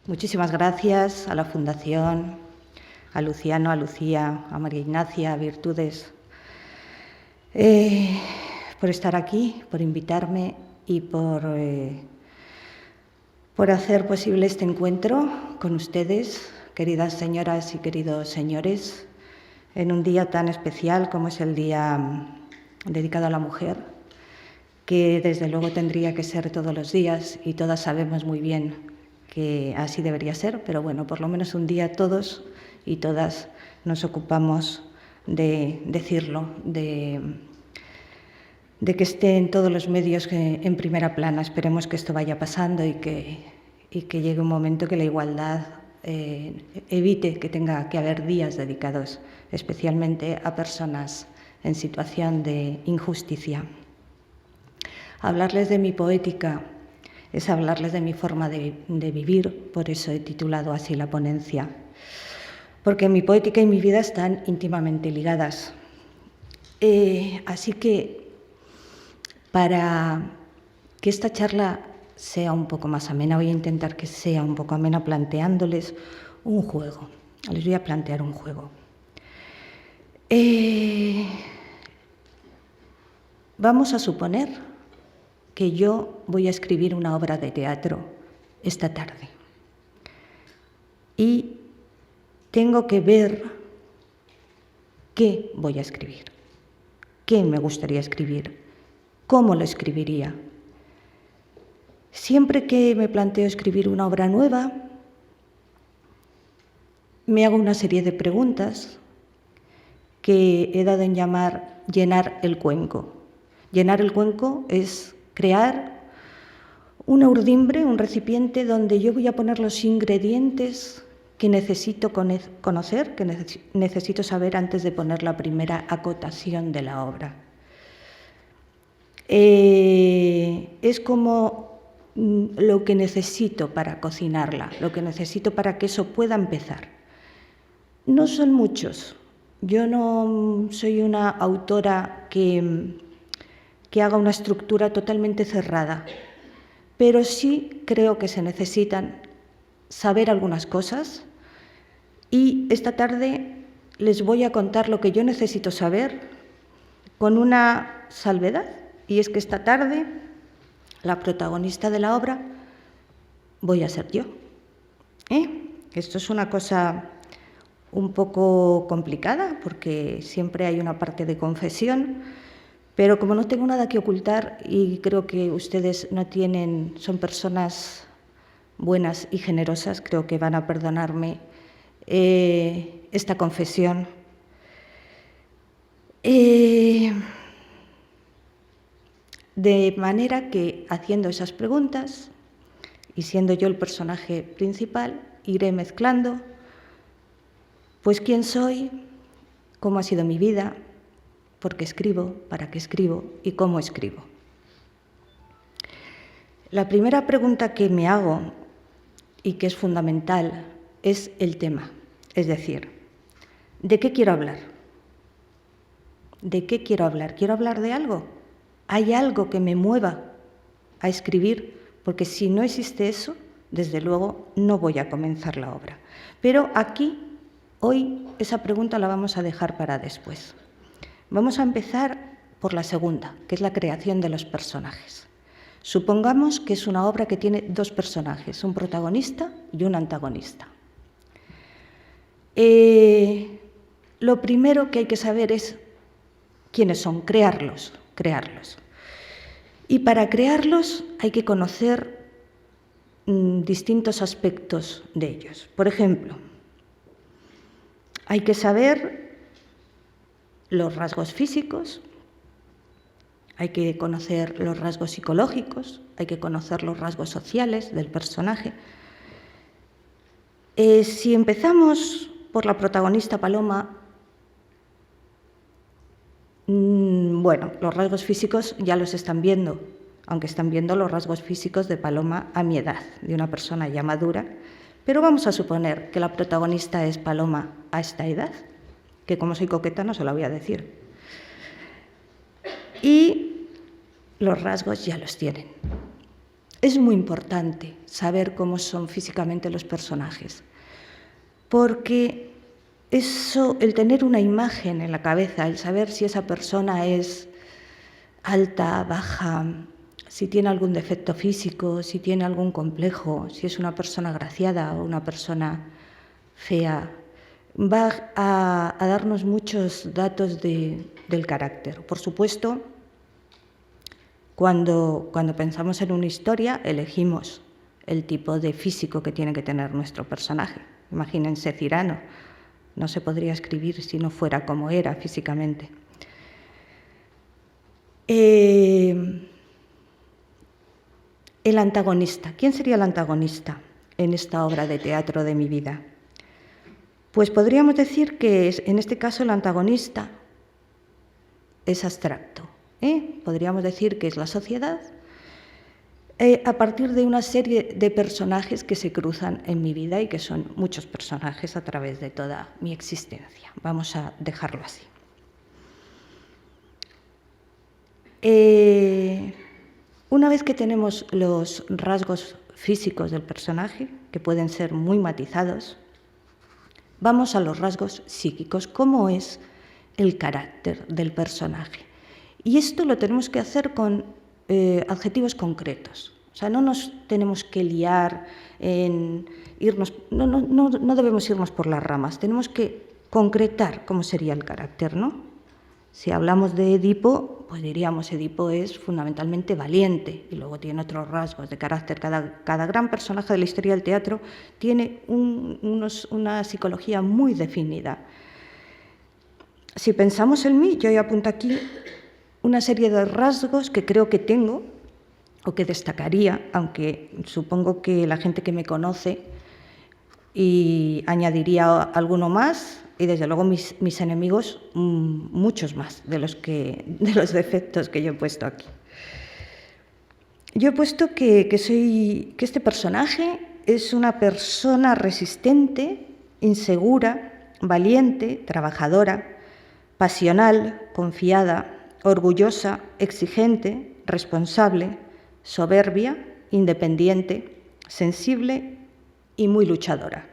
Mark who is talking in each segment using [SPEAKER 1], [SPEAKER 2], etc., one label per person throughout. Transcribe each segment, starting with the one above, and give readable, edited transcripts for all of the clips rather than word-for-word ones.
[SPEAKER 1] Muchísimas gracias a la Fundación, a Luciano, a Lucía, a María Ignacia, a Virtudes, por estar aquí, por invitarme y por hacer posible este encuentro con ustedes, queridas señoras y queridos señores, en un día tan especial como es el Día dedicado a la mujer, que desde luego tendría que ser todos los días y todas sabemos muy bien que así debería ser, pero bueno, por lo menos un día todos y todas nos ocupamos de decirlo, de que esté en todos los medios en primera plana. Esperemos que esto vaya pasando y que llegue un momento que la igualdad evite que tenga que haber días dedicados especialmente a personas en situación de injusticia. Hablarles de mi poética es hablarles de mi forma de vivir, por eso he titulado así la ponencia, porque mi poética y mi vida están íntimamente ligadas. Así que, para que esta charla sea un poco más amena, voy a intentar que sea un poco amena planteándoles un juego. Les voy a plantear un juego. Vamos a suponer que yo voy a escribir una obra de teatro esta tarde y tengo que ver qué voy a escribir, qué me gustaría escribir, cómo lo escribiría. Siempre que me planteo escribir una obra nueva, me hago una serie de preguntas que he dado en llamar llenar el cuenco. Llenar el cuenco es crear una urdimbre, un recipiente donde yo voy a poner los ingredientes que necesito conocer, que necesito saber antes de poner la primera acotación de la obra. Es como lo que necesito para cocinarla, lo que necesito para que eso pueda empezar. No son muchos. Yo no soy una autora que haga una estructura totalmente cerrada, pero sí creo que se necesitan saber algunas cosas y esta tarde les voy a contar lo que yo necesito saber con una salvedad, y es que esta tarde la protagonista de la obra voy a ser yo. Esto es una cosa un poco complicada porque siempre hay una parte de confesión, pero como no tengo nada que ocultar y creo que ustedes son personas buenas y generosas, creo que van a perdonarme esta confesión. De manera que, haciendo esas preguntas y siendo yo el personaje principal, iré mezclando pues quién soy, cómo ha sido mi vida, por qué escribo, para qué escribo y cómo escribo. La primera pregunta que me hago y que es fundamental es el tema, es decir, ¿de qué quiero hablar? ¿De qué quiero hablar? ¿Quiero hablar de algo? ¿Hay algo que me mueva a escribir? Porque si no existe eso, desde luego no voy a comenzar la obra. Pero aquí, hoy, esa pregunta la vamos a dejar para después. Vamos a empezar por la segunda, que es la creación de los personajes. Supongamos que es una obra que tiene dos personajes, un protagonista y un antagonista. Lo primero que hay que saber es quiénes son, crearlos. Y para crearlos hay que conocer distintos aspectos de ellos. Por ejemplo, hay que saber los rasgos físicos, hay que conocer los rasgos psicológicos, hay que conocer los rasgos sociales del personaje. Si empezamos por la protagonista Paloma, bueno, los rasgos físicos ya los están viendo, aunque están viendo los rasgos físicos de Paloma a mi edad, de una persona ya madura, pero vamos a suponer que la protagonista es Paloma a esta edad, que como soy coqueta no se la voy a decir. Y los rasgos ya los tienen. es muy importante saber cómo son físicamente los personajes, porque eso, el tener una imagen en la cabeza, el saber si esa persona es alta, baja, si tiene algún defecto físico, si tiene algún complejo, si es una persona agraciada o una persona fea, va a darnos muchos datos del carácter. Por supuesto, cuando pensamos en una historia, elegimos el tipo de físico que tiene que tener nuestro personaje. Imagínense Cyrano, no se podría escribir si no fuera como era físicamente. El antagonista. ¿Quién sería el antagonista en esta obra de teatro de mi vida? Pues podríamos decir que en este caso el antagonista es abstracto. Podríamos decir que es la sociedad a partir de una serie de personajes que se cruzan en mi vida y que son muchos personajes a través de toda mi existencia. Vamos a dejarlo así. Una vez que tenemos los rasgos físicos del personaje, que pueden ser muy matizados, vamos a los rasgos psíquicos, cómo es el carácter del personaje. Y esto lo tenemos que hacer con adjetivos concretos. O sea, no nos tenemos que liar en irnos, no debemos irnos por las ramas, tenemos que concretar cómo sería el carácter, ¿no? Si hablamos de Edipo, pues diríamos Edipo es fundamentalmente valiente y luego tiene otros rasgos de carácter. Cada gran personaje de la historia del teatro tiene una psicología muy definida. Si pensamos en mí, yo apunto aquí una serie de rasgos que creo que tengo o que destacaría, aunque supongo que la gente que me conoce y añadiría alguno más, y desde luego mis enemigos muchos más de los defectos que yo he puesto aquí. Yo he puesto que este personaje es una persona resistente, insegura, valiente, trabajadora, pasional, confiada, orgullosa, exigente, responsable, soberbia, independiente, sensible y muy luchadora.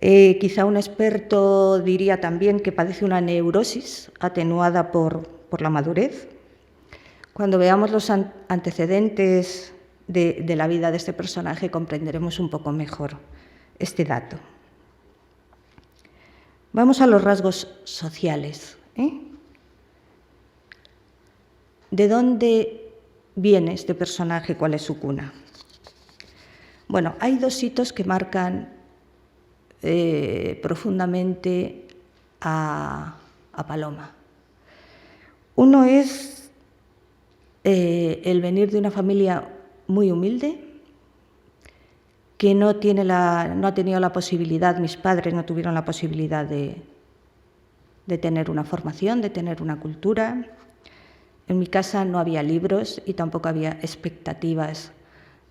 [SPEAKER 1] Quizá un experto diría también que padece una neurosis atenuada por la madurez. Cuando veamos los antecedentes de la vida de este personaje comprenderemos un poco mejor este dato. Vamos a los rasgos sociales. ¿De dónde viene este personaje? ¿Cuál es su cuna? Bueno, hay dos hitos que marcan profundamente a Paloma. Uno es el venir de una familia muy humilde, que no ha tenido la posibilidad, mis padres no tuvieron la posibilidad de tener una formación, de tener una cultura. En mi casa no había libros y tampoco había expectativas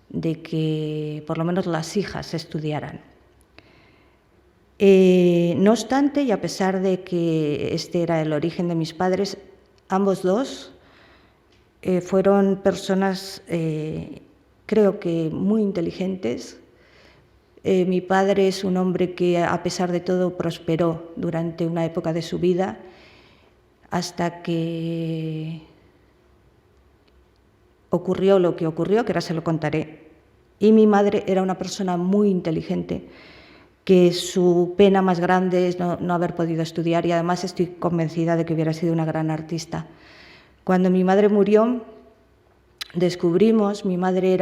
[SPEAKER 1] de que por lo menos las hijas estudiaran. No obstante, y a pesar de que este era el origen de mis padres, ambos dos fueron personas, creo que muy inteligentes. Mi padre es un hombre que, a pesar de todo, prosperó durante una época de su vida hasta que ocurrió lo que ocurrió, que ahora se lo contaré. Y mi madre era una persona muy inteligente, que su pena más grande es no haber podido estudiar, y además estoy convencida de que hubiera sido una gran artista. Cuando mi madre murió, descubrimos, mi madre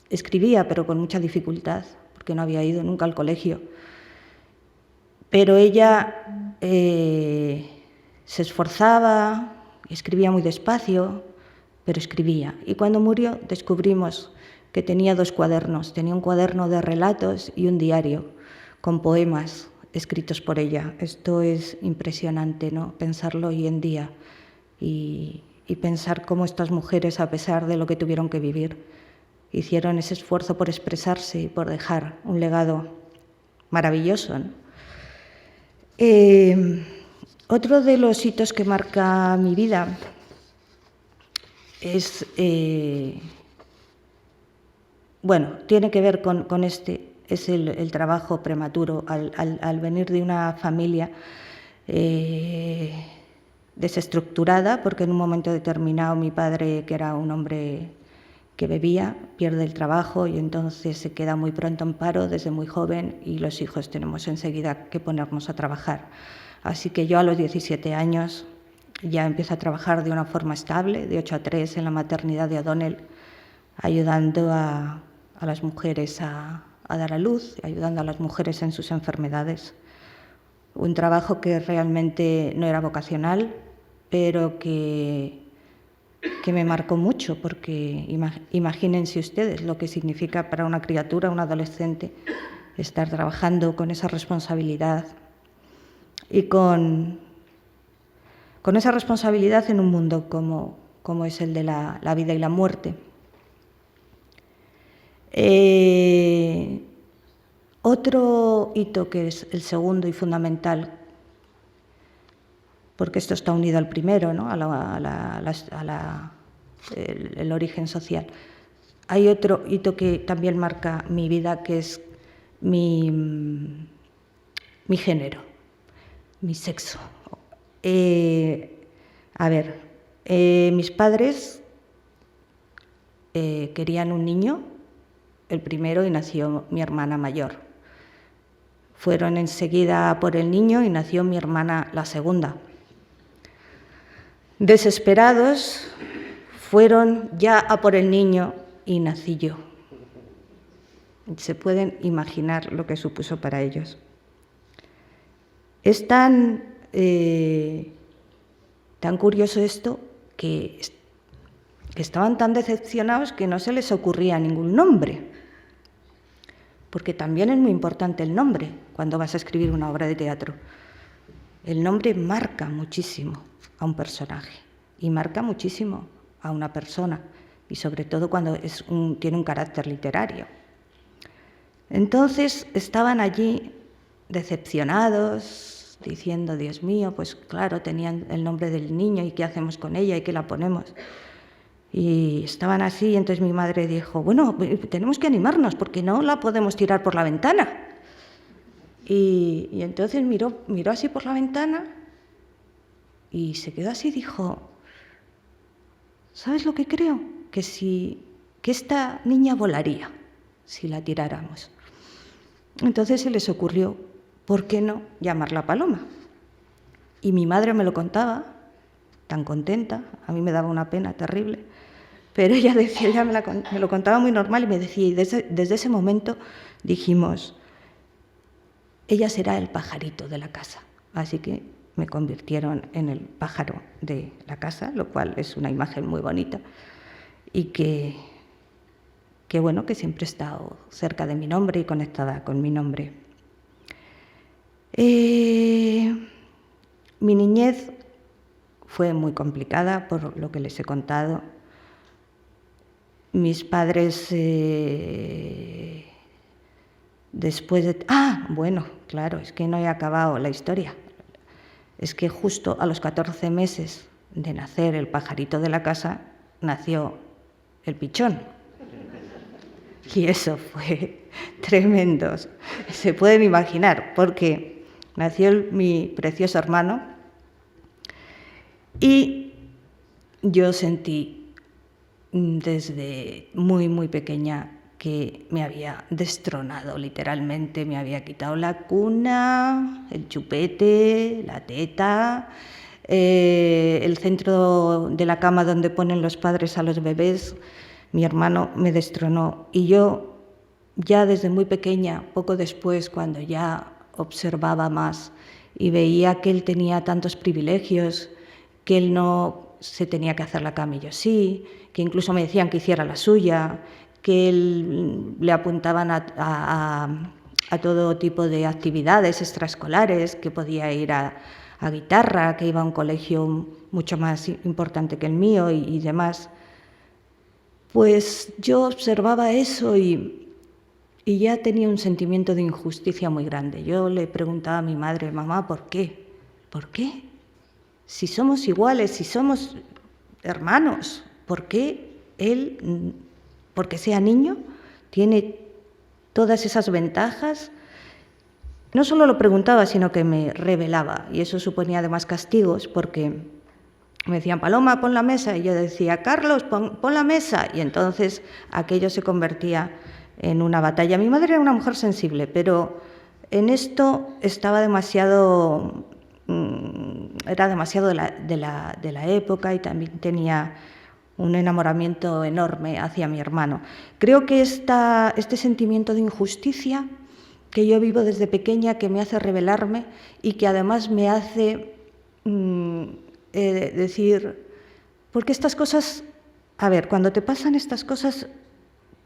[SPEAKER 1] escribía, pero con mucha dificultad, porque no había ido nunca al colegio. Pero ella se esforzaba, escribía muy despacio, pero escribía. Y cuando murió descubrimos que tenía dos cuadernos. Tenía un cuaderno de relatos y un diario con poemas escritos por ella. Esto es impresionante, ¿no? Pensarlo hoy en día y pensar cómo estas mujeres, a pesar de lo que tuvieron que vivir, hicieron ese esfuerzo por expresarse y por dejar un legado maravilloso, ¿no? Otro de los hitos que marca mi vida es, bueno, tiene que ver con este, es el trabajo prematuro. Al venir de una familia desestructurada, porque en un momento determinado mi padre, que era un hombre que bebía, pierde el trabajo y entonces se queda muy pronto en paro desde muy joven y los hijos tenemos enseguida que ponernos a trabajar. Así que yo a los 17 años ya empiezo a trabajar de una forma estable, de 8 a 3 en la maternidad de O'Donnell, ayudando a las mujeres a dar a luz, ayudando a las mujeres en sus enfermedades. Un trabajo que realmente no era vocacional, pero que me marcó mucho, porque imagínense ustedes lo que significa para una criatura, un adolescente, estar trabajando con esa responsabilidad y con esa responsabilidad en un mundo como es el de la vida y la muerte. Otro hito que es el segundo y fundamental, porque esto está unido al primero, ¿no? El origen social. Hay otro hito que también marca mi vida, que es mi género, mi sexo. Mis padres querían un niño, el primero, y nació mi hermana mayor. Fueron enseguida por el niño y nació mi hermana, la segunda. Desesperados, fueron ya a por el niño y nací yo. Se pueden imaginar lo que supuso para ellos. Es tan curioso esto que estaban tan decepcionados que no se les ocurría ningún nombre, porque también es muy importante el nombre cuando vas a escribir una obra de teatro. El nombre marca muchísimo a un personaje y marca muchísimo a una persona, y sobre todo cuando tiene un carácter literario. Entonces estaban allí decepcionados, diciendo, Dios mío, pues claro, tenían el nombre del niño y qué hacemos con ella y qué la ponemos. Y estaban así, y entonces mi madre dijo, bueno, tenemos que animarnos porque no la podemos tirar por la ventana. Y entonces miró así por la ventana y se quedó así y dijo, ¿sabes lo que creo? Que esta niña volaría si la tiráramos. Entonces se les ocurrió, ¿por qué no llamarla Paloma? Y mi madre me lo contaba, tan contenta, a mí me daba una pena terrible, pero ella me lo contaba muy normal y me decía, y desde ese momento dijimos, ella será el pajarito de la casa. Así que me convirtieron en el pájaro de la casa, lo cual es una imagen muy bonita y que bueno, que siempre he estado cerca de mi nombre y conectada con mi nombre. Mi niñez fue muy complicada por lo que les he contado. Mis padres, después de... bueno, claro, es que no he acabado la historia. Es que justo a los 14 meses de nacer el pajarito de la casa, nació el pichón. Y eso fue tremendo. Se pueden imaginar, porque nació mi precioso hermano y yo sentí desde muy, muy pequeña que me había destronado literalmente, me había quitado la cuna, el chupete, la teta, el centro de la cama donde ponen los padres a los bebés. Mi hermano me destronó y yo ya desde muy pequeña, poco después, cuando ya observaba más y veía que él tenía tantos privilegios, que él no se tenía que hacer la cama y yo sí, que incluso me decían que hiciera la suya, que él le apuntaban a todo tipo de actividades extraescolares, que podía ir a guitarra, que iba a un colegio mucho más importante que el mío y demás. Pues yo observaba eso y ya tenía un sentimiento de injusticia muy grande. Yo le preguntaba a mi madre, mamá, ¿por qué? ¿Por qué? Si somos iguales, si somos hermanos, ¿por qué él, porque sea niño, tiene todas esas ventajas? No solo lo preguntaba, sino que me revelaba, y eso suponía además castigos, porque me decían, Paloma, pon la mesa, y yo decía, Carlos, pon la mesa, y entonces aquello se convertía en una batalla. Mi madre era una mujer sensible, pero en esto estaba demasiado, era demasiado de la época, y también tenía un enamoramiento enorme hacia mi hermano. Creo que este sentimiento de injusticia que yo vivo desde pequeña, que me hace rebelarme y que además me hace decir, porque estas cosas, a ver, cuando te pasan estas cosas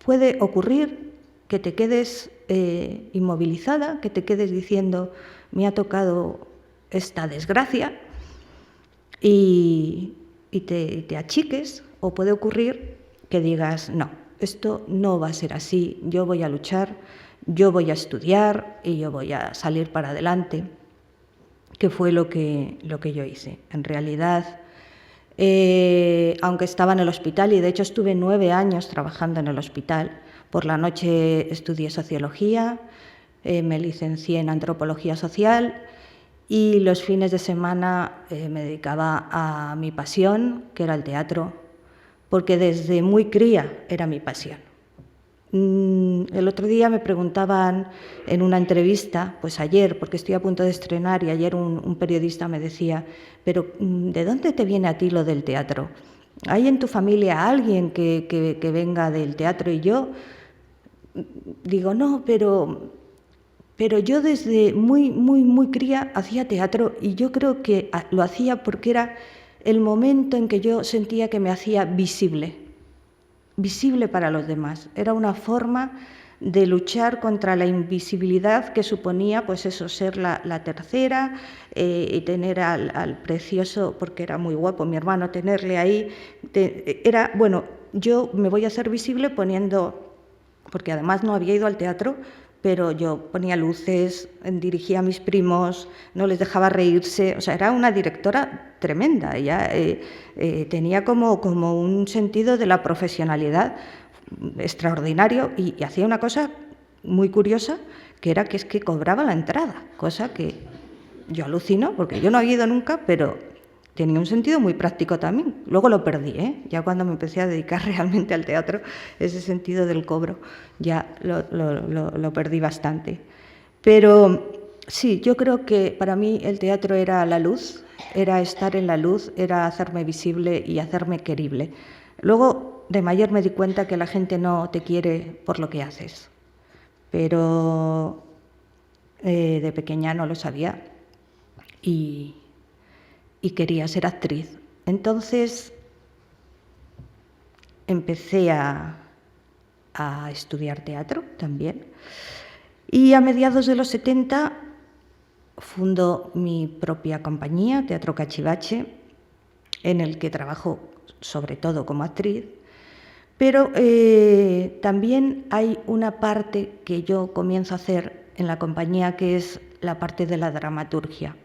[SPEAKER 1] puede ocurrir que te quedes inmovilizada, que te quedes diciendo, me ha tocado esta desgracia, y te achiques, o puede ocurrir que digas, no, esto no va a ser así, yo voy a luchar, yo voy a estudiar y yo voy a salir para adelante, que fue lo que yo hice. En realidad, aunque estaba en el hospital, y de hecho estuve 9 años trabajando en el hospital, por la noche estudié sociología, me licencié en antropología social, y los fines de semana me dedicaba a mi pasión, que era el teatro, porque desde muy cría era mi pasión. El otro día me preguntaban en una entrevista, pues ayer, porque estoy a punto de estrenar, y ayer un periodista me decía, pero ¿de dónde te viene a ti lo del teatro? ¿Hay en tu familia alguien que venga del teatro? Y yo digo, no, pero yo desde muy cría hacía teatro, y yo creo que lo hacía porque era el momento en que yo sentía que me hacía visible para los demás. Era una forma de luchar contra la invisibilidad que suponía, pues eso, ser la tercera, y tener al precioso, porque era muy guapo mi hermano, tenerle ahí. Era, bueno, yo me voy a hacer visible poniendo, porque además no había ido al teatro, pero yo ponía luces, dirigía a mis primos, no les dejaba reírse, o sea, era una directora tremenda. Ella tenía como un sentido de la profesionalidad extraordinario, y hacía una cosa muy curiosa, que era que es que cobraba la entrada, cosa que yo alucino, porque yo no había ido nunca, pero tenía un sentido muy práctico también. Luego lo perdí, ya cuando me empecé a dedicar realmente al teatro, ese sentido del cobro ya lo perdí bastante. Pero sí, yo creo que para mí el teatro era la luz, era estar en la luz, era hacerme visible y hacerme querible. Luego, de mayor, me di cuenta que la gente no te quiere por lo que haces, pero de pequeña no lo sabía, y quería ser actriz. Entonces empecé a estudiar teatro también, y a mediados de los 70 fundo mi propia compañía, Teatro Cachivache, en el que trabajo sobre todo como actriz, pero también hay una parte que yo comienzo a hacer en la compañía, que es la parte de la dramaturgia.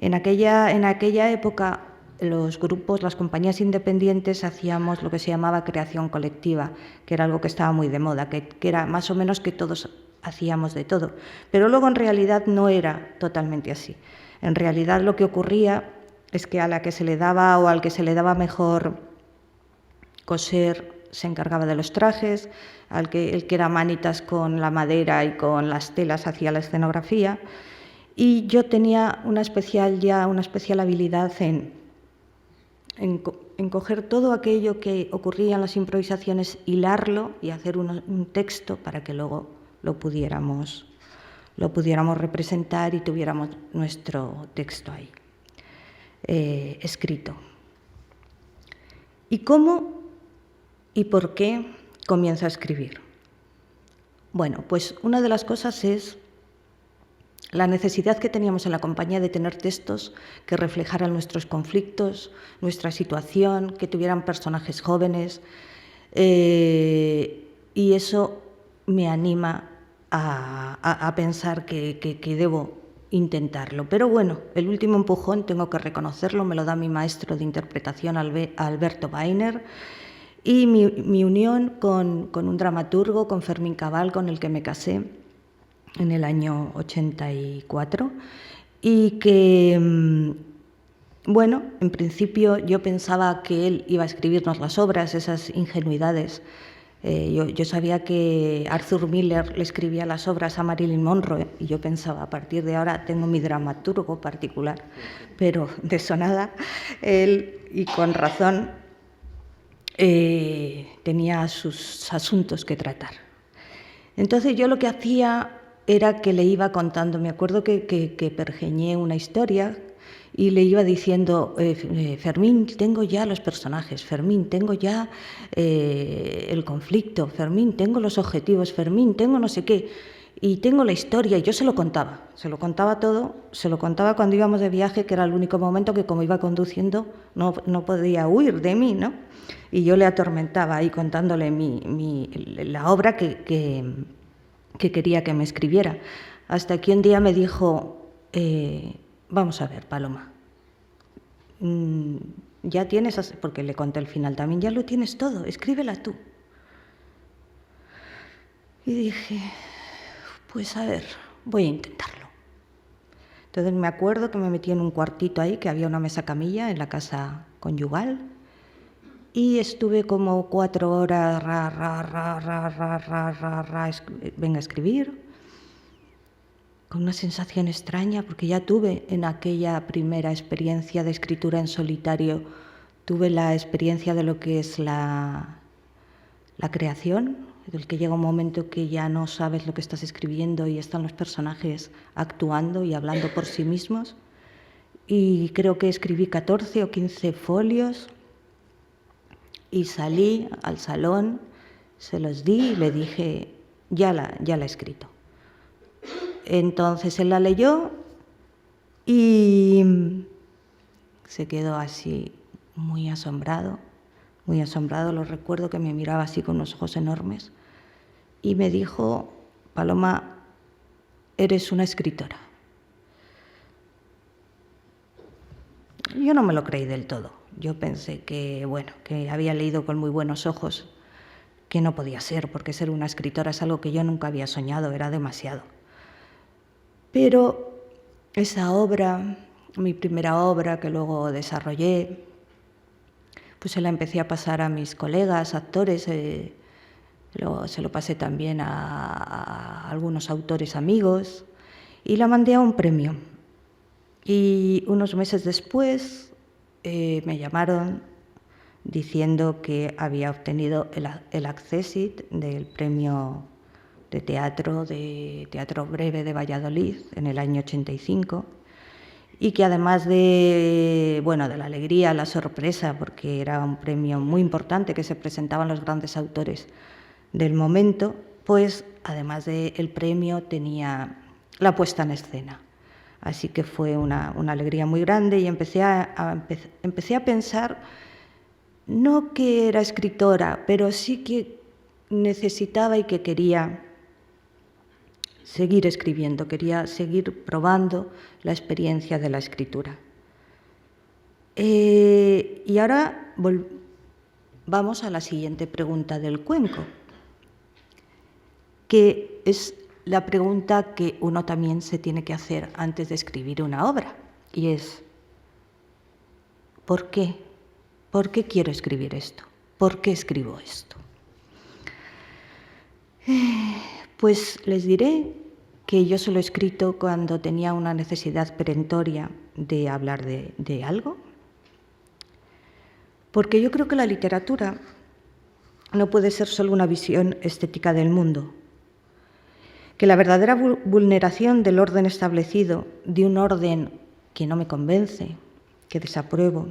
[SPEAKER 1] En aquella época, los grupos, las compañías independientes, hacíamos lo que se llamaba creación colectiva, que era algo que estaba muy de moda, que era más o menos que todos hacíamos de todo. Pero luego en realidad no era totalmente así. En realidad lo que ocurría es que a la que se le daba, o al que se le daba mejor coser, se encargaba de los trajes, el que era manitas con la madera y con las telas hacía la escenografía. Y yo tenía una especial habilidad en coger todo aquello que ocurría en las improvisaciones, hilarlo y hacer un texto para que luego lo pudiéramos representar y tuviéramos nuestro texto ahí escrito. ¿Y cómo y por qué comienzo a escribir? Bueno, pues una de las cosas es la necesidad que teníamos en la compañía de tener textos que reflejaran nuestros conflictos, nuestra situación, que tuvieran personajes jóvenes, y eso me anima a pensar que debo intentarlo. Pero bueno, el último empujón, tengo que reconocerlo, me lo da mi maestro de interpretación, Alberto Bainer, y mi unión con un dramaturgo, con Fermín Cabal, con el que me casé en el año 84, y que, bueno, en principio yo pensaba que él iba a escribirnos las obras, esas ingenuidades. Yo sabía que Arthur Miller le escribía las obras a Marilyn Monroe y yo pensaba, a partir de ahora tengo mi dramaturgo particular, pero de eso nada. Él, y con razón, tenía sus asuntos que tratar. Entonces yo lo que hacía era que le iba contando, me acuerdo que pergeñé una historia y le iba diciendo, Fermín, tengo ya los personajes, Fermín, tengo ya el conflicto, Fermín, tengo los objetivos, Fermín, tengo no sé qué, y tengo la historia, y yo se lo contaba todo, se lo contaba cuando íbamos de viaje, que era el único momento que como iba conduciendo no podía huir de mí, ¿no? Y yo le atormentaba ahí contándole la obra que quería que me escribiera. Hasta que un día me dijo, vamos a ver, Paloma, ya tienes, porque le conté el final también, ya lo tienes todo, escríbela tú. Y dije, pues a ver, voy a intentarlo. Entonces me acuerdo que me metí en un cuartito ahí, que había una mesa camilla en la casa conyugal, y estuve como 4 horas, venga a escribir, con una sensación extraña, porque ya tuve en aquella primera experiencia de escritura en solitario, tuve la experiencia de lo que es la creación, del que llega un momento que ya no sabes lo que estás escribiendo y están los personajes actuando y hablando por sí mismos. Y creo que escribí 14 o 15 folios y salí al salón, se los di y le dije, ya la he escrito. Entonces él la leyó y se quedó así muy asombrado, lo recuerdo que me miraba así con unos ojos enormes y me dijo, Paloma, eres una escritora. Yo no me lo creí del todo, yo pensé que, bueno, que había leído con muy buenos ojos, que no podía ser, porque ser una escritora es algo que yo nunca había soñado, era demasiado. Pero esa obra, mi primera obra que luego desarrollé, pues se la empecé a pasar a mis colegas, actores, se lo pasé también a algunos autores amigos y la mandé a un premio. Y unos meses después me llamaron diciendo que había obtenido el Accessit del premio de teatro breve de Valladolid en el año 85 y que además de la alegría, la sorpresa, porque era un premio muy importante que se presentaban los grandes autores del momento, pues además del premio tenía la puesta en escena. Así que fue una alegría muy grande y empecé a pensar, no que era escritora, pero sí que necesitaba y que quería seguir escribiendo, quería seguir probando la experiencia de la escritura. Y ahora vamos a la siguiente pregunta del cuenco, que es la pregunta que uno también se tiene que hacer antes de escribir una obra, y es, ¿por qué? ¿Por qué quiero escribir esto? ¿Por qué escribo esto? Pues les diré que yo se lo he escrito cuando tenía una necesidad perentoria de hablar de algo, porque yo creo que la literatura no puede ser solo una visión estética del mundo, que la verdadera vulneración del orden establecido, de un orden que no me convence, que desapruebo,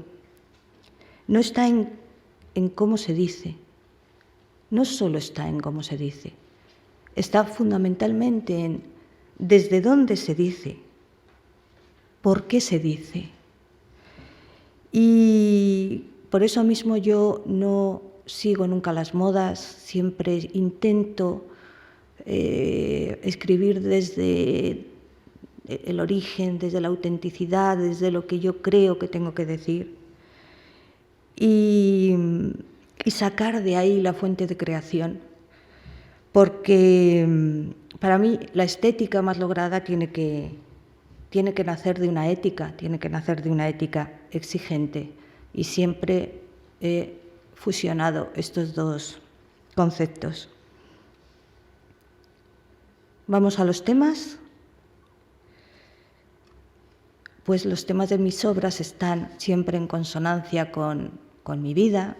[SPEAKER 1] no está en cómo se dice, no solo está en cómo se dice, está fundamentalmente en desde dónde se dice, por qué se dice. Y por eso mismo yo no sigo nunca las modas, siempre intento escribir desde el origen, desde la autenticidad, desde lo que yo creo que tengo que decir, y sacar de ahí la fuente de creación, porque para mí la estética más lograda tiene que nacer de una ética, tiene que nacer de una ética exigente, y siempre he fusionado estos dos conceptos. Vamos a los temas. Pues los temas de mis obras están siempre en consonancia con mi vida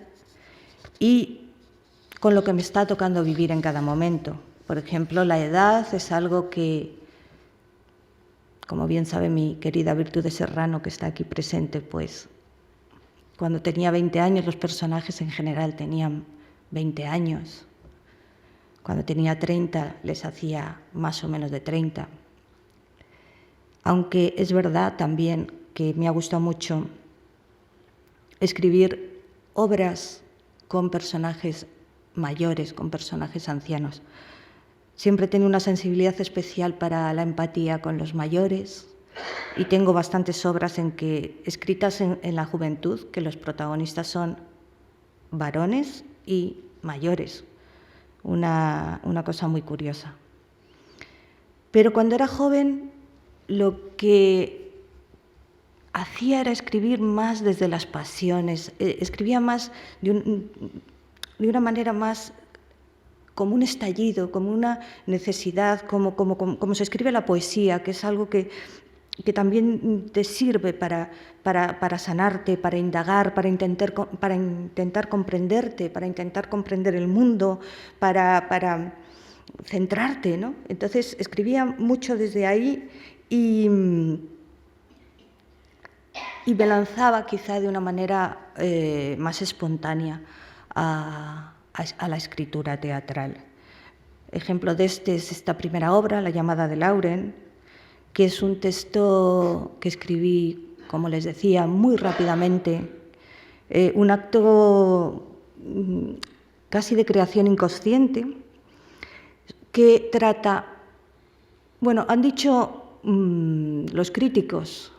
[SPEAKER 1] y con lo que me está tocando vivir en cada momento. Por ejemplo, la edad es algo que, como bien sabe mi querida Virtudes Serrano, que está aquí presente, pues cuando tenía 20 años los personajes en general tenían 20 años. Cuando tenía 30 les hacía más o menos de 30. Aunque es verdad también que me ha gustado mucho escribir obras con personajes mayores, con personajes ancianos. Siempre he tenido una sensibilidad especial para la empatía con los mayores y tengo bastantes obras escritas en la juventud, que los protagonistas son varones y mayores. Una cosa muy curiosa. Pero cuando era joven, lo que hacía era escribir más desde las pasiones, escribía más de una manera más como un estallido, como una necesidad, como se escribe la poesía, que es algo que también te sirve para sanarte, para indagar, para intentar comprenderte, para intentar comprender el mundo, para centrarte, ¿no? Entonces escribía mucho desde ahí y me lanzaba quizá de una manera más espontánea a la escritura teatral. Ejemplo de es esta primera obra, La llamada de Lauren, que es un texto que escribí, como les decía, muy rápidamente, un acto casi de creación inconsciente, que trata, bueno, han dicho los críticos,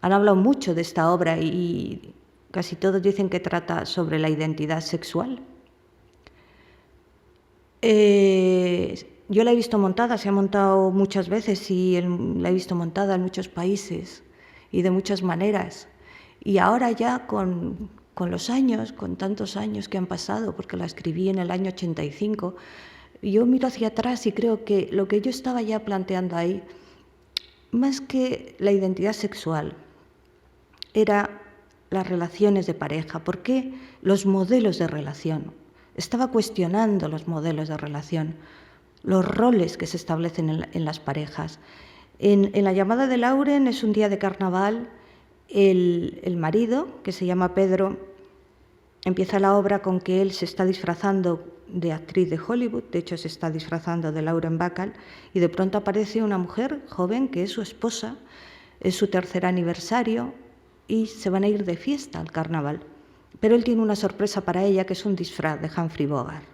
[SPEAKER 1] han hablado mucho de esta obra y casi todos dicen que trata sobre la identidad sexual. Yo la he visto montada, se ha montado muchas veces y la he visto montada en muchos países y de muchas maneras. Y ahora ya con los años, con tantos años que han pasado, porque la escribí en el año 85, yo miro hacia atrás y creo que lo que yo estaba ya planteando ahí, más que la identidad sexual, era las relaciones de pareja. ¿Por qué los modelos de relación? Estaba cuestionando los modelos de relación, los roles que se establecen en las parejas. En La llamada de Lauren es un día de carnaval, el marido, que se llama Pedro, empieza la obra con que él se está disfrazando de actriz de Hollywood, de hecho se está disfrazando de Lauren Bacall, y de pronto aparece una mujer joven que es su esposa, es su tercer aniversario y se van a ir de fiesta al carnaval. Pero él tiene una sorpresa para ella, que es un disfraz de Humphrey Bogart.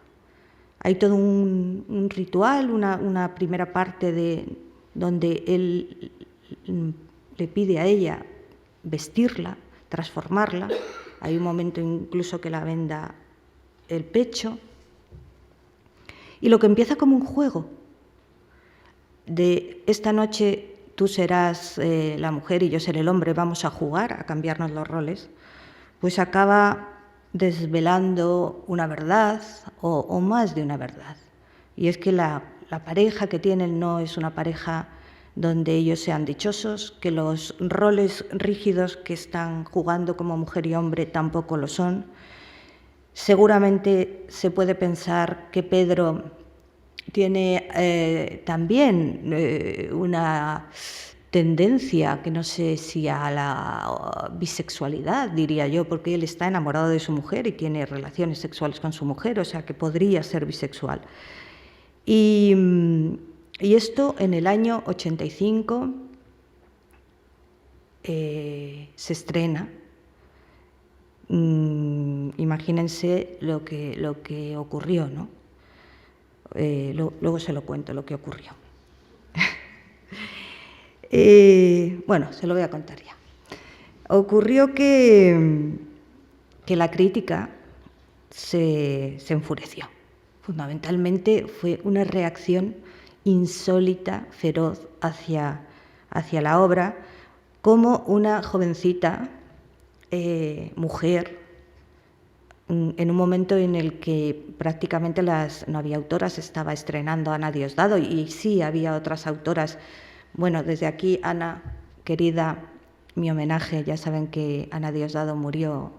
[SPEAKER 1] Hay todo un ritual, una primera parte donde él le pide a ella vestirla, transformarla. Hay un momento incluso que la venda el pecho. Y lo que empieza como un juego de esta noche tú serás la mujer y yo seré el hombre, vamos a jugar, a cambiarnos los roles, pues acaba desvelando una verdad o más de una verdad. Y es que la pareja que tienen no es una pareja donde ellos sean dichosos, que los roles rígidos que están jugando como mujer y hombre tampoco lo son. Seguramente se puede pensar que Pedro tiene también una tendencia, que no sé si a la bisexualidad, diría yo, porque él está enamorado de su mujer y tiene relaciones sexuales con su mujer, o sea que podría ser bisexual. Y esto en el año 85 se estrena. Imagínense lo que ocurrió, ¿no? Luego se lo cuento lo que ocurrió. Bueno, se lo voy a contar ya. Ocurrió que la crítica se enfureció. Fundamentalmente fue una reacción insólita, feroz, hacia la obra, como una jovencita mujer, en un momento en el que prácticamente no había autoras, estaba estrenando Ana Diosdado, y sí había otras autoras. Bueno, desde aquí, Ana, querida, mi homenaje. Ya saben que Ana Diosdado murió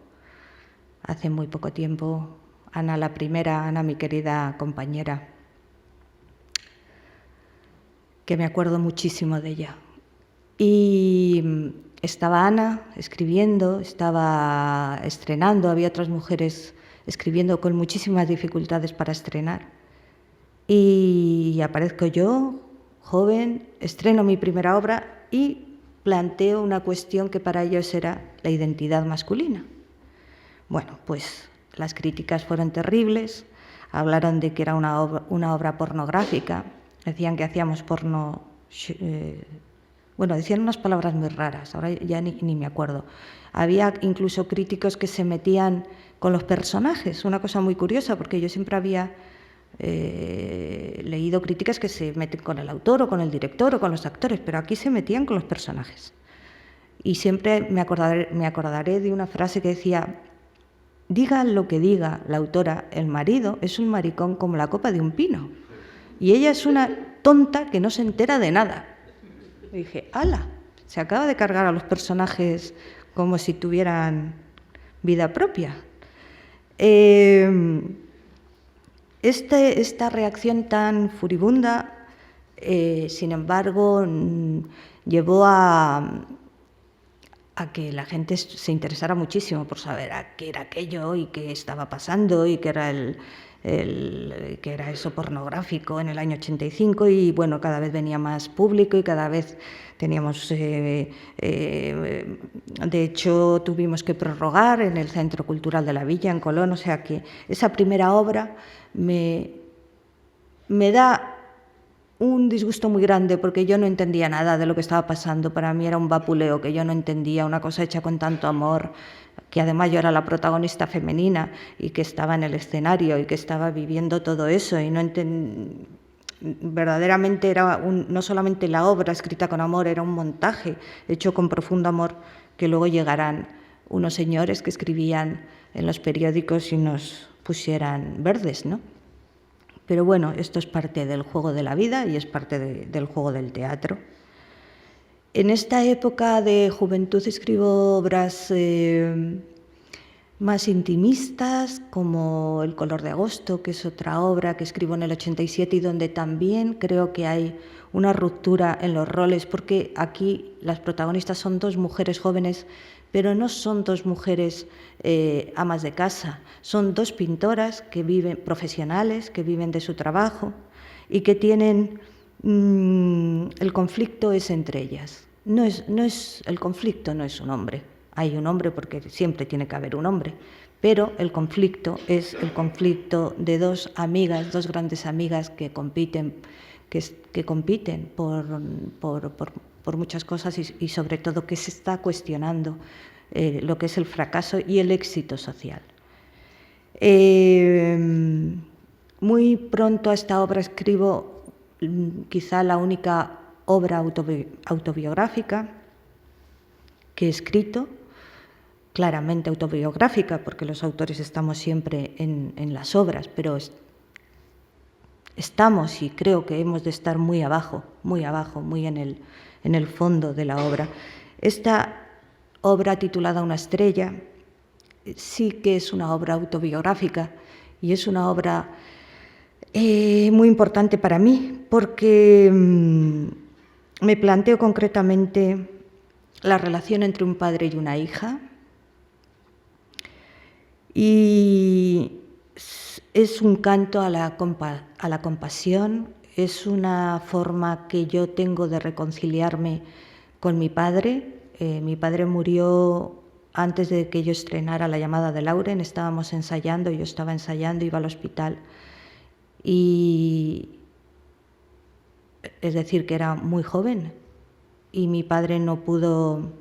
[SPEAKER 1] hace muy poco tiempo. Ana la primera, Ana, mi querida compañera, que me acuerdo muchísimo de ella. Y estaba Ana escribiendo, estaba estrenando, había otras mujeres escribiendo con muchísimas dificultades para estrenar. Y aparezco yo, joven, estreno mi primera obra y planteo una cuestión que para ellos era la identidad masculina. Bueno, pues las críticas fueron terribles, hablaron de que era una obra pornográfica, decían que hacíamos porno... Bueno, decían unas palabras muy raras, ahora ya ni me acuerdo. Había incluso críticos que se metían con los personajes, una cosa muy curiosa, porque yo siempre había leído críticas que se meten con el autor o con el director o con los actores, pero aquí se metían con los personajes. Y siempre me acordaré de una frase que decía: diga lo que diga la autora, el marido es un maricón como la copa de un pino. Y ella es una tonta que no se entera de nada. Y dije, ¡hala! Se acaba de cargar a los personajes como si tuvieran vida propia. Esta reacción tan furibunda, sin embargo, llevó a que la gente se interesara muchísimo por saber qué era aquello y qué estaba pasando y qué era que era eso pornográfico en el año 85, y bueno, cada vez venía más público y cada vez teníamos, de hecho tuvimos que prorrogar en el Centro Cultural de la Villa, en Colón, o sea que esa primera obra me da un disgusto muy grande, porque yo no entendía nada de lo que estaba pasando. Para mí era un vapuleo que yo no entendía, una cosa hecha con tanto amor, que además yo era la protagonista femenina y que estaba en el escenario y que estaba viviendo todo eso, y verdaderamente era no solamente la obra escrita con amor, era un montaje hecho con profundo amor, que luego llegarán unos señores que escribían en los periódicos y nos pusieran verdes, ¿no? Pero bueno, esto es parte del juego de la vida y es parte del juego del teatro. En esta época de juventud escribo obras más intimistas, como El color de agosto, que es otra obra que escribo en el 87 y donde también creo que hay una ruptura en los roles, porque aquí las protagonistas son dos mujeres jóvenes, pero no son dos mujeres amas de casa, son dos pintoras que viven, profesionales, que viven de su trabajo y que tienen... el conflicto es entre ellas. El conflicto no es un hombre. Hay un hombre porque siempre tiene que haber un hombre, pero el conflicto es el conflicto de dos amigas, dos grandes amigas que compiten, por muchas cosas y sobre todo que se está cuestionando lo que es el fracaso y el éxito social. Muy pronto a esta obra escribo quizá la única obra autobiográfica que he escrito, claramente autobiográfica, porque los autores estamos siempre en las obras, pero estamos, y creo que hemos de estar muy abajo, muy en el fondo de la obra. Esta obra titulada Una estrella sí que es una obra autobiográfica y es una obra muy importante para mí, porque me planteo concretamente la relación entre un padre y una hija, y es un canto a la compasión, es una forma que yo tengo de reconciliarme con mi padre. Mi padre murió antes de que yo estrenara La llamada de Lauren. Estábamos ensayando, yo estaba ensayando, iba al hospital, y es decir, que era muy joven. y mi padre no pudo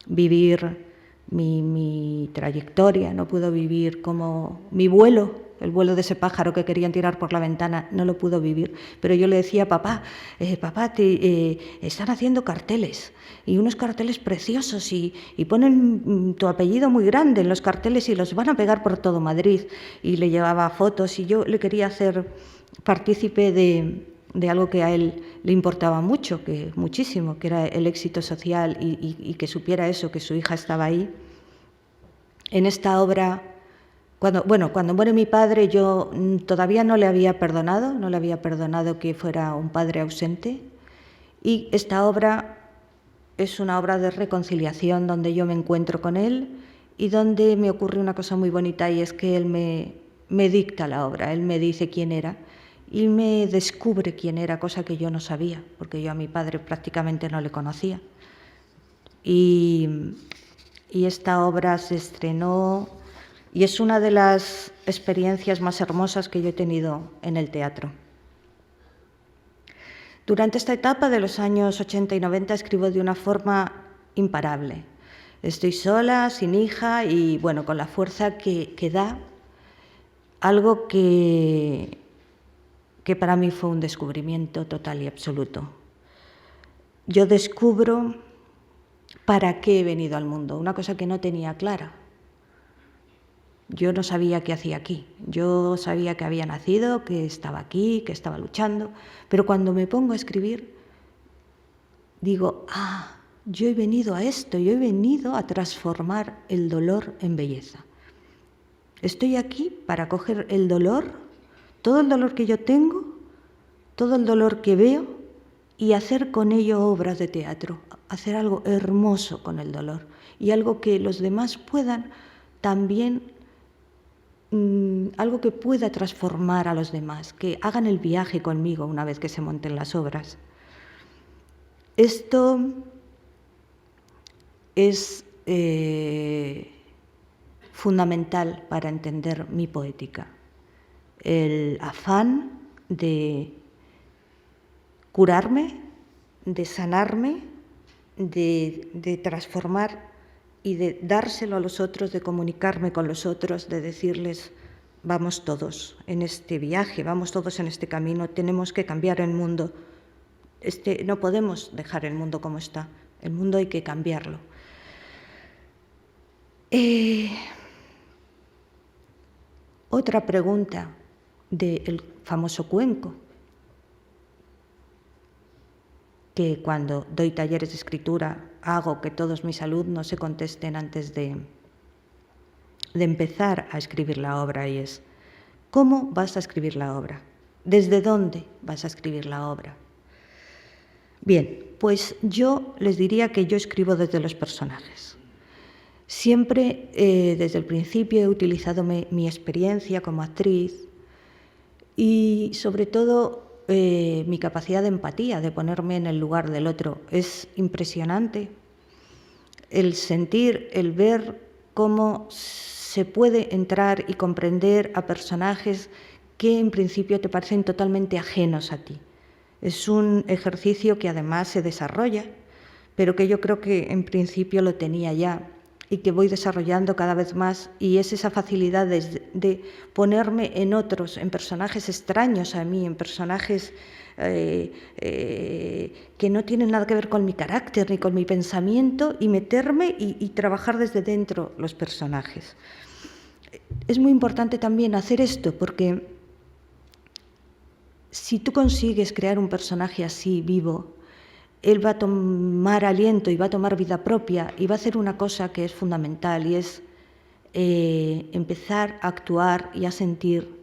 [SPEAKER 1] vivir mi trayectoria, no pudo vivir como mi vuelo, el vuelo de ese pájaro que querían tirar por la ventana, no lo pudo vivir. Pero yo le decía, papá, están haciendo carteles, y unos carteles preciosos, y ponen tu apellido muy grande en los carteles y los van a pegar por todo Madrid. Y le llevaba fotos, y yo le quería hacer partícipe de algo que a él le importaba mucho, muchísimo, que era el éxito social, y que supiera eso, que su hija estaba ahí. En esta obra, cuando muere mi padre, yo todavía no le había perdonado que fuera un padre ausente, y esta obra es una obra de reconciliación donde yo me encuentro con él y donde me ocurre una cosa muy bonita, y es que él me dicta la obra, él me dice quién era y me descubre quién era, cosa que yo no sabía, porque yo a mi padre prácticamente no le conocía. Y esta obra se estrenó y es una de las experiencias más hermosas que yo he tenido en el teatro. Durante esta etapa de los años 80 y 90 escribo de una forma imparable. Estoy sola, sin hija y, bueno, con la fuerza que da algo que para mí fue un descubrimiento total y absoluto. Yo descubro para qué he venido al mundo, una cosa que no tenía clara. Yo no sabía qué hacía aquí. Yo sabía que había nacido, que estaba aquí, que estaba luchando, pero cuando me pongo a escribir, digo, yo he venido a esto, yo he venido a transformar el dolor en belleza. Estoy aquí para coger el dolor, todo el dolor que yo tengo, todo el dolor que veo, y hacer con ello obras de teatro, hacer algo hermoso con el dolor y algo que los demás puedan también, algo que pueda transformar a los demás, que hagan el viaje conmigo una vez que se monten las obras. Esto es fundamental para entender mi poética, el afán de curarme, de sanarme, de transformar y de dárselo a los otros, de comunicarme con los otros, de decirles, vamos todos en este viaje, vamos todos en este camino, tenemos que cambiar el mundo. No podemos dejar el mundo como está, el mundo hay que cambiarlo. Otra pregunta del famoso cuenco, que cuando doy talleres de escritura hago que todos mis alumnos se contesten antes de empezar a escribir la obra, y es, ¿cómo vas a escribir la obra? ¿Desde dónde vas a escribir la obra? Bien, pues yo les diría que yo escribo desde los personajes. Siempre, desde el principio, he utilizado mi experiencia como actriz y, sobre todo, mi capacidad de empatía, de ponerme en el lugar del otro. Es impresionante el sentir, el ver cómo se puede entrar y comprender a personajes que en principio te parecen totalmente ajenos a ti. Es un ejercicio que además se desarrolla, pero que yo creo que en principio lo tenía ya y que voy desarrollando cada vez más, y es esa facilidad de ponerme en otros, en personajes extraños a mí, en personajes que no tienen nada que ver con mi carácter ni con mi pensamiento, y meterme y trabajar desde dentro los personajes. Es muy importante también hacer esto, porque si tú consigues crear un personaje así, vivo, él va a tomar aliento y va a tomar vida propia y va a hacer una cosa que es fundamental, y es empezar a actuar y a sentir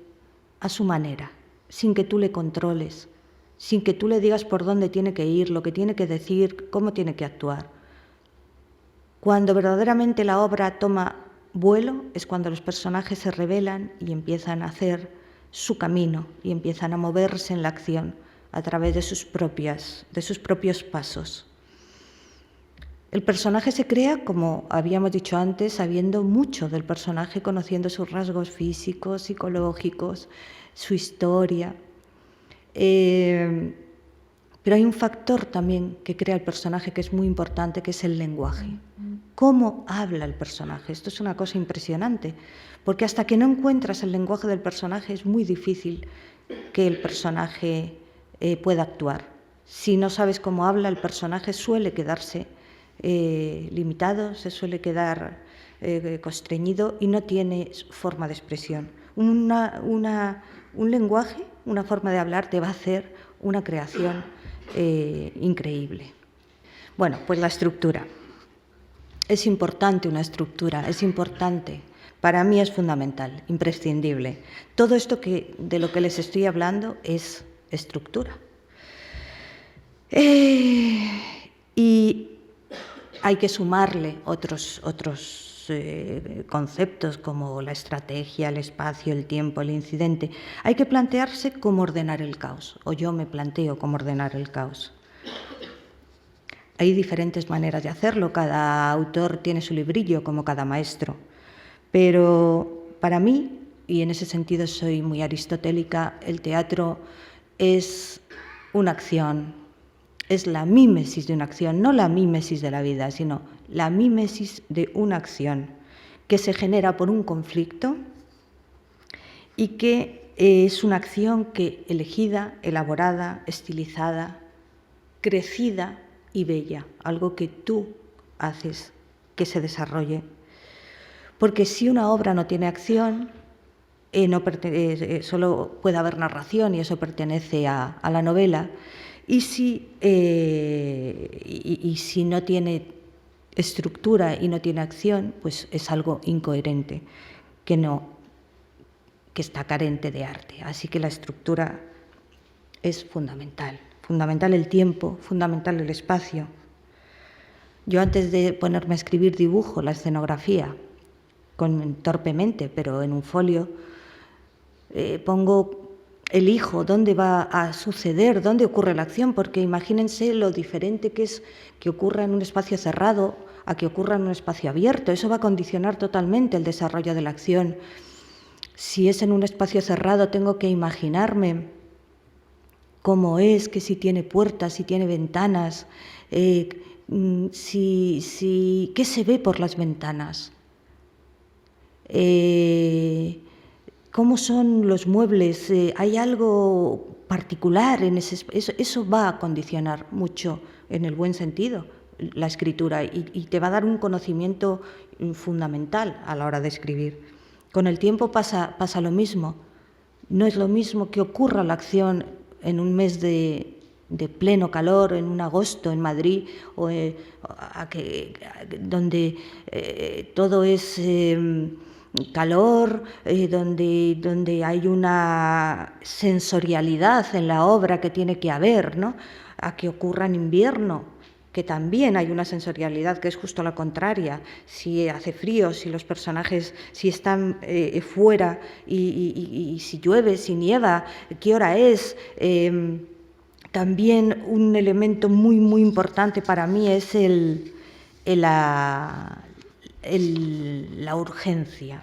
[SPEAKER 1] a su manera, sin que tú le controles, sin que tú le digas por dónde tiene que ir, lo que tiene que decir, cómo tiene que actuar. Cuando verdaderamente la obra toma vuelo es cuando los personajes se revelan y empiezan a hacer su camino y empiezan a moverse en la acción a través de sus propios pasos. El personaje se crea, como habíamos dicho antes, sabiendo mucho del personaje, conociendo sus rasgos físicos, psicológicos, su historia. Pero hay un factor también que crea el personaje que es muy importante, que es el lenguaje. ¿Cómo habla el personaje? Esto es una cosa impresionante, porque hasta que no encuentras el lenguaje del personaje es muy difícil que el personaje pueda actuar. Si no sabes cómo habla, el personaje suele quedarse limitado, se suele quedar constreñido y no tiene forma de expresión. Un lenguaje, una forma de hablar, te va a hacer una creación increíble. Bueno, pues la estructura. Es importante una estructura, es importante. Para mí es fundamental, imprescindible. Todo esto de lo que les estoy hablando es estructura. Y hay que sumarle otros conceptos como la estrategia, el espacio, el tiempo, el incidente. Hay que plantearse cómo ordenar el caos, o yo me planteo cómo ordenar el caos. Hay diferentes maneras de hacerlo, cada autor tiene su librillo, como cada maestro. Pero para mí, y en ese sentido soy muy aristotélica, el teatro es una acción, es la mímesis de una acción, no la mímesis de la vida, sino la mímesis de una acción que se genera por un conflicto y que es una acción que elegida, elaborada, estilizada, crecida y bella, algo que tú haces que se desarrolle. Porque si una obra no tiene acción, solo puede haber narración y eso pertenece a la novela. Y si no tiene estructura y no tiene acción, pues es algo incoherente, que está carente de arte. Así que la estructura es fundamental. Fundamental el tiempo, fundamental el espacio. Yo antes de ponerme a escribir dibujo la escenografía, torpemente, pero en un folio, elijo dónde va a suceder, dónde ocurre la acción, porque imagínense lo diferente que es que ocurra en un espacio cerrado a que ocurra en un espacio abierto. Eso va a condicionar totalmente el desarrollo de la acción. Si es en un espacio cerrado, tengo que imaginarme cómo es, que si tiene puertas, si tiene ventanas, qué se ve por las ventanas, cómo son los muebles, hay algo particular en eso va a condicionar mucho, en el buen sentido, la escritura y te va a dar un conocimiento fundamental a la hora de escribir. Con el tiempo pasa lo mismo. No es lo mismo que ocurra la acción en un mes de pleno calor, en un agosto en Madrid, donde todo es calor, donde hay una sensorialidad en la obra que tiene que haber, ¿no? A que ocurra en invierno, que también hay una sensorialidad que es justo la contraria. Si hace frío, si los personajes están fuera y si llueve, si nieva, qué hora es. También un elemento muy, muy importante para mí es la urgencia.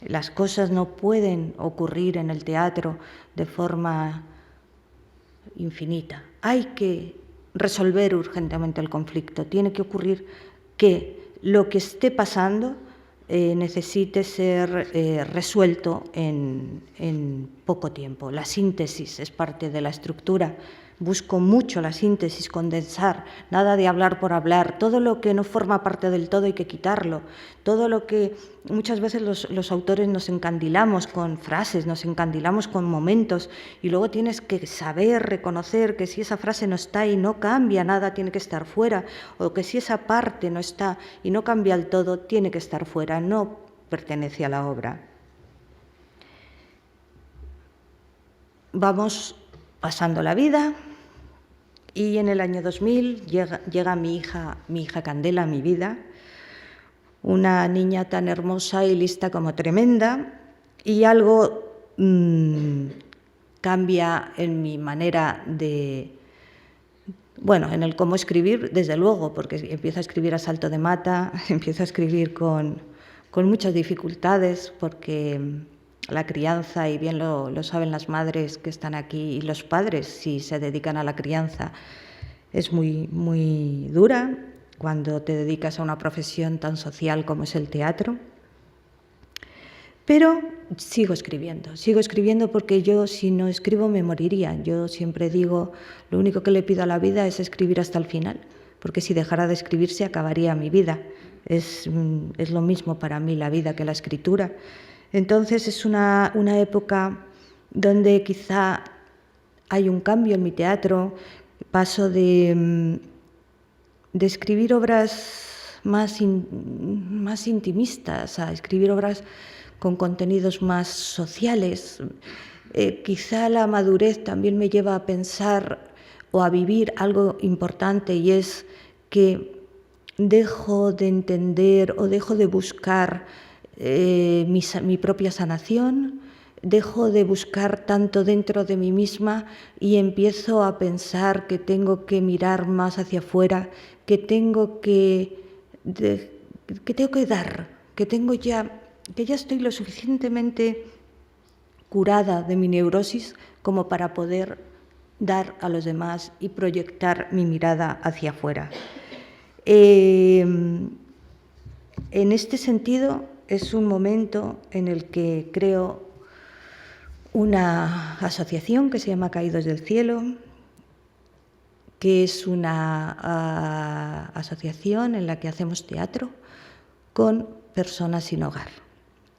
[SPEAKER 1] Las cosas no pueden ocurrir en el teatro de forma infinita. Hay que resolver urgentemente el conflicto. Tiene que ocurrir que lo que esté pasando necesite ser resuelto en poco tiempo. La síntesis es parte de la estructura. Busco mucho la síntesis, condensar, nada de hablar por hablar. Todo lo que no forma parte del todo hay que quitarlo. Todo lo que muchas veces los autores nos encandilamos con frases, nos encandilamos con momentos y luego tienes que saber reconocer que si esa frase no está y no cambia nada, tiene que estar fuera, o que si esa parte no está y no cambia el todo, tiene que estar fuera, no pertenece a la obra. Vamos pasando la vida y en el año 2000 llega mi hija Candela a mi vida, una niña tan hermosa y lista como tremenda, y algo cambia en mi manera en el cómo escribir, desde luego, porque empiezo a escribir a salto de mata, empiezo a escribir con muchas dificultades, porque la crianza, y bien lo saben las madres que están aquí y los padres si se dedican a la crianza, es muy, muy dura cuando te dedicas a una profesión tan social como es el teatro. Pero sigo escribiendo porque yo, si no escribo, me moriría. Yo siempre digo, lo único que le pido a la vida es escribir hasta el final, porque si dejara de escribir se acabaría mi vida. Es lo mismo para mí la vida que la escritura. Entonces es una época donde quizá hay un cambio en mi teatro. Paso de escribir obras más intimistas a escribir obras con contenidos más sociales. Quizá la madurez también me lleva a pensar o a vivir algo importante, y es que dejo de entender o dejo de buscar mi propia sanación, dejo de buscar tanto dentro de mí misma y empiezo a pensar que tengo que mirar más hacia afuera, que tengo que dar, que ya estoy lo suficientemente curada de mi neurosis como para poder dar a los demás y proyectar mi mirada hacia afuera. En este sentido, es un momento en el que creo una asociación que se llama Caídos del Cielo, que es una asociación en la que hacemos teatro con personas sin hogar.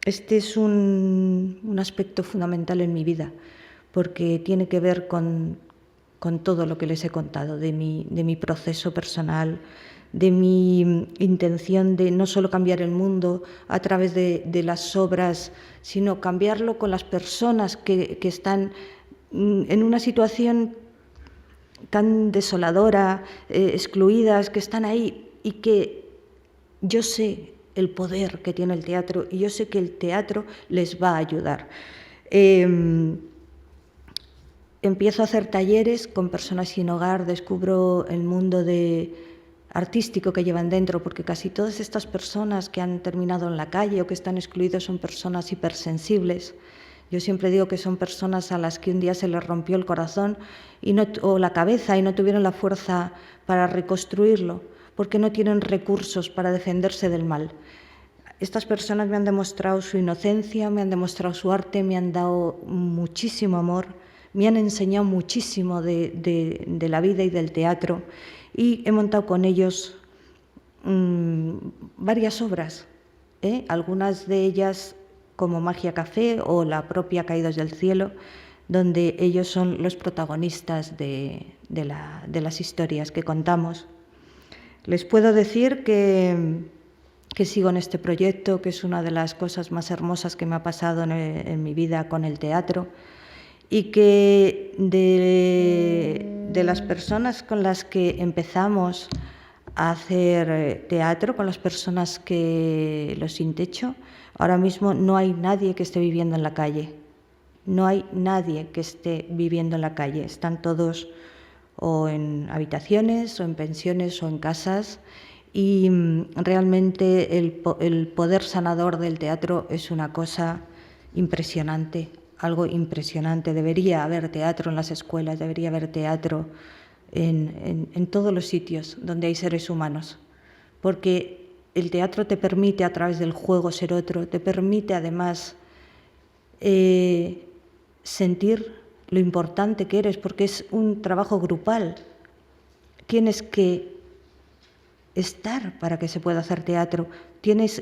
[SPEAKER 1] Este es un aspecto fundamental en mi vida, porque tiene que ver con todo lo que les he contado, de mi proceso personal, de mi intención de no solo cambiar el mundo a través de las obras, sino cambiarlo con las personas que están en una situación tan desoladora, excluidas, que están ahí, y que yo sé el poder que tiene el teatro y yo sé que el teatro les va a ayudar. Empiezo a hacer talleres con personas sin hogar, descubro el mundo artístico que llevan dentro, porque casi todas estas personas que han terminado en la calle o que están excluidos son personas hipersensibles. Yo siempre digo que son personas a las que un día se les rompió el corazón o la cabeza y no tuvieron la fuerza para reconstruirlo, porque no tienen recursos para defenderse del mal. Estas personas me han demostrado su inocencia, me han demostrado su arte, me han dado muchísimo amor, me han enseñado muchísimo de la vida y del teatro, y he montado con ellos varias obras, algunas de ellas como Magia Café o la propia Caídos del Cielo, donde ellos son los protagonistas de las historias que contamos. Les puedo decir que sigo en este proyecto, que es una de las cosas más hermosas que me ha pasado en mi vida con el teatro, y que de las personas con las que empezamos a hacer teatro, con las personas los sin techo, ahora mismo no hay nadie que esté viviendo en la calle. No hay nadie que esté viviendo en la calle. Están todos o en habitaciones, o en pensiones, o en casas, y realmente el poder sanador del teatro es una cosa impresionante, algo impresionante. Debería haber teatro en las escuelas, debería haber teatro en todos los sitios donde hay seres humanos, porque el teatro te permite, a través del juego, ser otro, te permite además sentir lo importante que eres, porque es un trabajo grupal. Tienes que estar para que se pueda hacer teatro.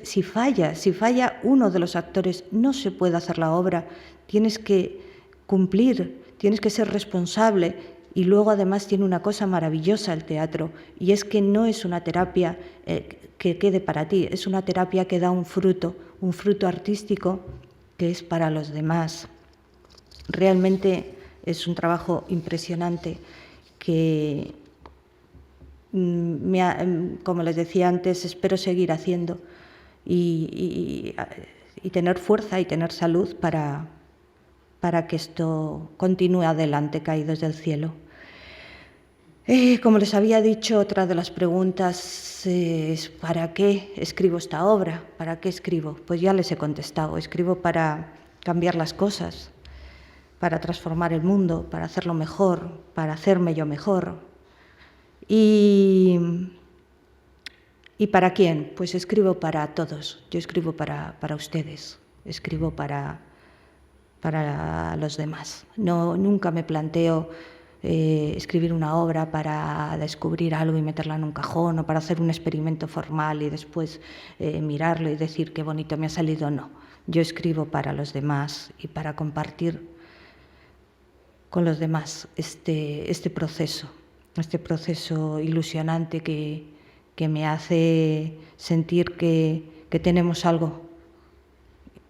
[SPEAKER 1] Si falla uno de los actores, no se puede hacer la obra. Tienes que cumplir, tienes que ser responsable. Y luego además tiene una cosa maravillosa el teatro, y es que no es una terapia que quede para ti, es una terapia que da un fruto artístico que es para los demás. Realmente es un trabajo impresionante que, como les decía antes, espero seguir haciendo y tener fuerza y tener salud para que esto continúe adelante, Caídos del Cielo. Como les había dicho, otra de las preguntas es ¿para qué escribo esta obra? ¿Para qué escribo? Pues ya les he contestado. Escribo para cambiar las cosas, para transformar el mundo, para hacerlo mejor, para hacerme yo mejor. ¿Y para quién? Pues escribo para todos. Yo escribo para ustedes, escribo para los demás. Nunca me planteo escribir una obra para descubrir algo y meterla en un cajón o para hacer un experimento formal y después mirarlo y decir qué bonito me ha salido. No, yo escribo para los demás y para compartir con los demás este proceso ilusionante que me hace sentir que tenemos algo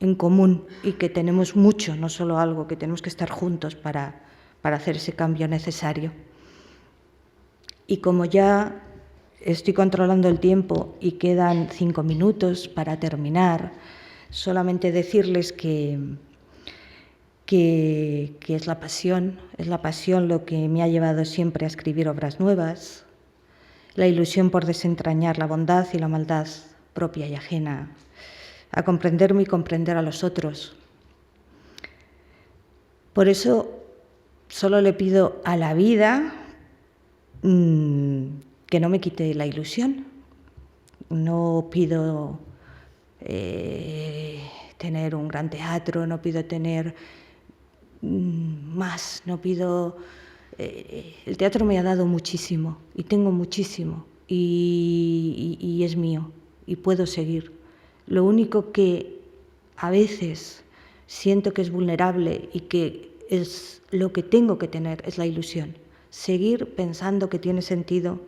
[SPEAKER 1] en común y que tenemos mucho, no solo algo, que tenemos que estar juntos para hacer ese cambio necesario. Y como ya estoy controlando el tiempo y quedan 5 minutos para terminar, solamente decirles que es la pasión lo que me ha llevado siempre a escribir obras nuevas, la ilusión por desentrañar la bondad y la maldad propia y ajena, a comprenderme y comprender a los otros. Por eso solo le pido a la vida que no me quite la ilusión. No pido tener un gran teatro, no pido tener más, no pido... el teatro me ha dado muchísimo y tengo muchísimo y es mío y puedo seguir. Lo único que a veces siento que es vulnerable y que es lo que tengo que tener es la ilusión. Seguir pensando que tiene sentido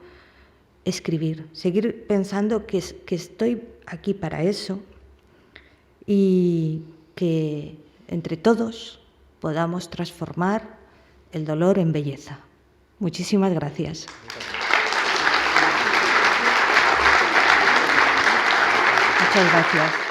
[SPEAKER 1] escribir, seguir pensando que estoy aquí para eso y que entre todos podamos transformar el dolor en belleza. Muchísimas gracias. Muchas gracias.